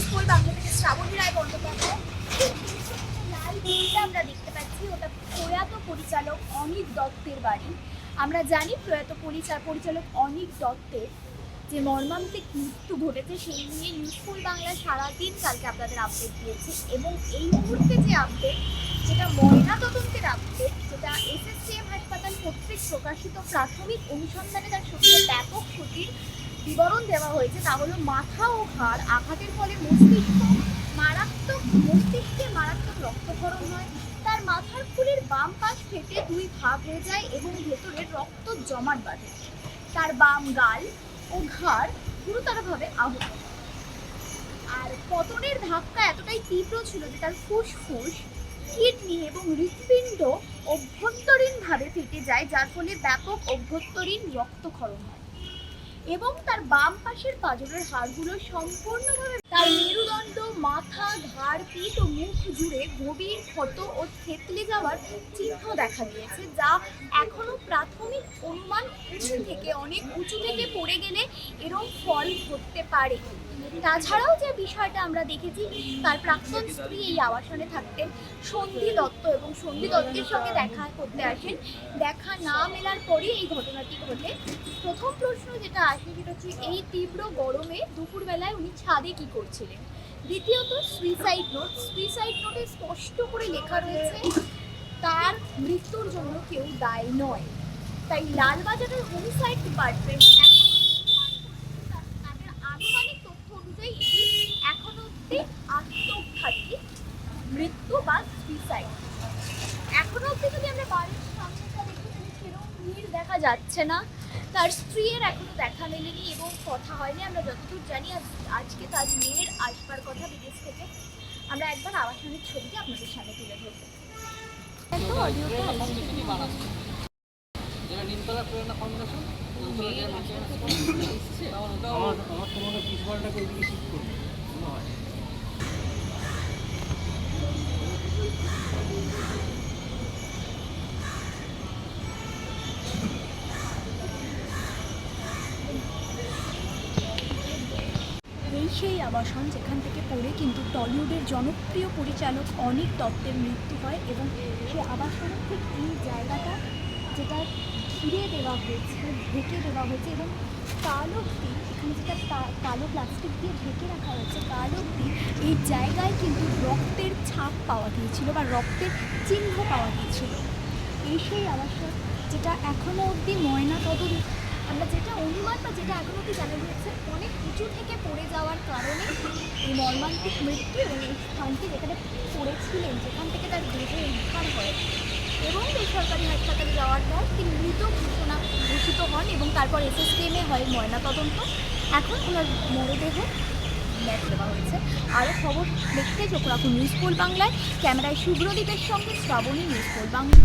নিউজপোল বাংলা থেকে শ্রাবণী রায় বন্দ্যোপাধ্যায়। লাল দিঘিটা আমরা দেখতে পাচ্ছি, ওটা প্রয়াত পরিচালক অনিক দত্তের বাড়ি। আমরা জানি প্রয়াত পরিচালক অনিক দত্তের যে মর্মান্তিক মৃত্যু ঘটেছে সেই নিয়ে নিউজপোল বাংলা সারাদিন কালকে আপনাদের আপডেট দিয়েছে, এবং এই মুহূর্তে যে আপডেট, যেটা ময়নাতদন্তের আপডেট, যেটা এসএসকেএম হাসপাতাল কর্তৃক প্রকাশিত প্রাথমিক অনুসন্ধানে তার শরীরে ব্যাপক ক্ষতির বিবরণ দেওয়া হয়েছে, তা হলো মাথা ও ঘাড় আঘাতের ফলে মস্তিষ্কে মারাত্মক রক্তক্ষরণ হয়। তার মাথার খুলির বাম পাশ ফেটে দুই ভাগ হয়ে যায় এবং ভেতরে রক্ত জমাট বাঁধে। তার বাম গাল ও ঘাড় গুরুতরভাবে আহত। আর পতনের ধাক্কা এতটাই তীব্র ছিল যে তার ফুসফুস, কিডনি এবং হৃৎপিণ্ড অভ্যন্তরীণভাবে ফেটে যায়, যার ফলে ব্যাপক অভ্যন্তরীণ রক্তক্ষরণ হয় এবং তার বাম পাশের পাঁজরের হাড়গুলো সম্পূর্ণভাবে, তার মেরুদণ্ড, মাথা, ঘাড়, পিঠ ও মুখ জুড়ে গভীর ক্ষত ও থেতলে যাওয়ার চিহ্ন দেখা গিয়েছে, যা এখনো প্রাথমিক অনুমান অনেক উঁচু থেকে পড়ে গেলে এরকম ফল ঘটতে পারে। তাছাড়াও যে বিষয়টা আমরা দেখেছি, তার প্রাক্তন স্ত্রী এই আবাসনে থাকতেন সন্ধি দত্ত, এবং সন্ধি দত্তের সঙ্গে দেখা করতে আসেন। দেখা না মেলার পরে এই ঘটনাটি ঘটে। প্রথম প্রশ্ন যেটা আসে সেটা হচ্ছে এই তীব্র গরমে দুপুরবেলায় উনি ছাদে কি করছিলেন। দ্বিতীয়ত সুইসাইড নোটে স্পষ্ট করে লেখা রয়েছে তার মৃত্যুর জন্য কেউ দায়ী নয়। তাই লালবাজারের হোমিসাইড ডিপার্টমেন্ট তাদের আনুমানিক তথ্য অনুযায়ী এখনো অব্দি আত্মঘাতী মৃত্যু বা সুইসাইড। এখনো অব্দি যদি আমরা বাড়ির সামনেটা দেখি সেরকম ভিড় দেখা যাচ্ছে না। তার স্ত্রীর এখনো দেখা মেলেনি এবং কথা হয়নি। আমরা যতদূর জানি আজকে তার মেয়ের আসবার কথা বিদেশ থেকে। আমরা একবার আবাসনের ছবিটা আপনাদের সামনে তুলে ধরবো। এই সেই আবাসন যেখান থেকে পড়ে কিন্তু টলিউডের জনপ্রিয় পরিচালক অনিক দত্তের মৃত্যু হয়, এবং সে আবাসনের ঠিক এই জায়গাটা যেটা ঘিরে দেওয়া হয়েছে, ঢেকে দেওয়া হয়েছে, এবং কাল অবধি এখানে যেটা কালো প্লাস্টিক দিয়ে ঢেকে রাখা হয়েছে, কাল অবধি এই জায়গায় কিন্তু রক্তের ছাপ পাওয়া গিয়েছিল বা রক্তের চিহ্ন পাওয়া গিয়েছিল। এই সেই আবাসন যেটা এখনও অবধি ময়নাতদন্ত আমরা যেটা অনুমান বা যেটা এখনো অবধি জানা গিয়েছে, অনেক উঁচু থেকে পড়ে যাওয়ার কারণে এই মর্মান্তিক মৃত্যু, এবং এই স্থানটি যেখানে পড়েছিলেন, যেখান থেকে তার দেহ উদ্ধার হয় এবং বেসরকারি হাসপাতালে যাওয়ার পর তিনি মৃত ঘোষিত হন, এবং তারপর এসএসকেএমে হয় ময়নাতদন্ত। এখন ওনার মরদেহ ম্যাচ দেওয়া হয়েছে। আরও খবর দেখতে চোখ রাখুন নিউজপোল বাংলায়। ক্যামেরায় শুভ্রদীপের সঙ্গে শ্রাবণী, নিউজপোল বাংলা।